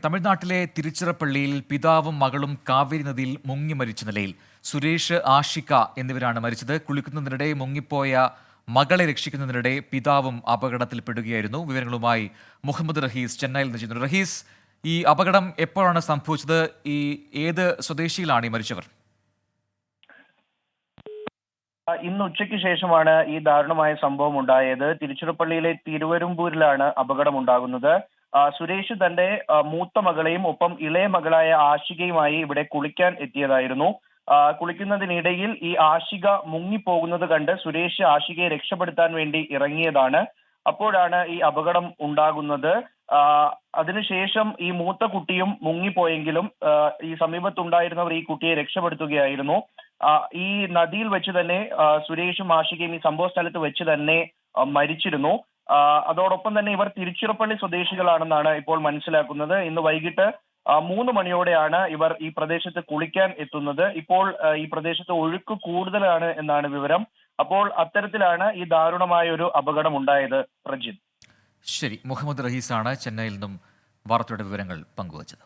തമിഴ്നാട്ടിലെ തിരുച്ചിറപ്പള്ളിയിൽ പിതാവും മകളും കാവേരി നദിയിൽ മുങ്ങി മരിച്ച നിലയിൽ സുരേഷ്, ആഷിക എന്നിവരാണ് മരിച്ചത്. കുളിക്കുന്നതിനിടെ മുങ്ങിപ്പോയ മകളെ രക്ഷിക്കുന്നതിനിടെ പിതാവും അപകടത്തിൽപ്പെടുകയായിരുന്നു. വിവരങ്ങളുമായി മുഹമ്മദ് റഹീസ് ചെന്നൈയിൽ നിന്ന് ചെയ്യുന്നു. റഹീസ്, ഈ അപകടം എപ്പോഴാണ് സംഭവിച്ചത്? ഏത് സ്വദേശികളാണ് ഈ മരിച്ചവർ? ഇന്ന് ഉച്ചയ്ക്ക് ശേഷമാണ് ഈ ദാരുണമായ സംഭവം ഉണ്ടായത്. തിരുച്ചിറപ്പള്ളിയിലെ തിരുവരുമ്പൂരിലാണ് അപകടമുണ്ടാകുന്നത്. സുരേഷ് തന്റെ മൂത്ത മകളെയും ഒപ്പം ഇളയ മകളായ ആഷികയുമായി ഇവിടെ കുളിക്കാൻ എത്തിയതായിരുന്നു. കുളിക്കുന്നതിനിടയിൽ ഈ ആഷിക മുങ്ങിപ്പോകുന്നത് കണ്ട് സുരേഷ് ആഷികയെ രക്ഷപ്പെടുത്താൻ വേണ്ടി ഇറങ്ങിയതാണ്. അപ്പോഴാണ് ഈ അപകടം ഉണ്ടാകുന്നത്. അതിനുശേഷം ഈ മൂത്ത കുട്ടിയും മുങ്ങിപ്പോയെങ്കിലും ഈ സമീപത്തുണ്ടായിരുന്നവർ ഈ കുട്ടിയെ രക്ഷപ്പെടുത്തുകയായിരുന്നു. ഈ നദിയിൽ വെച്ച് തന്നെ സുരേഷും ആഷികയും ഈ സംഭവ സ്ഥലത്ത് വെച്ച് തന്നെ മരിച്ചിരുന്നു. അതോടൊപ്പം തന്നെ ഇവർ തിരുച്ചിറപ്പള്ളി സ്വദേശികളാണെന്നാണ് ഇപ്പോൾ മനസ്സിലാക്കുന്നത്. ഇന്ന് വൈകിട്ട് 3 മണിയോടെയാണ് ഇവർ ഈ പ്രദേശത്ത് കുളിക്കാൻ എത്തുന്നത്. ഇപ്പോൾ ഈ പ്രദേശത്ത് ഒഴുക്ക് കൂടുതലാണ് എന്നാണ് വിവരം. അപ്പോൾ അത്തരത്തിലാണ് ഈ ദാരുണമായ ഒരു അപകടം ഉണ്ടായത്. പ്രജിത്ത്. ശരി, മുഹമ്മദ് റഹീസാണ് ചെന്നൈയിൽ നിന്നും വാർത്തയുടെ വിവരങ്ങൾ പങ്കുവച്ചത്.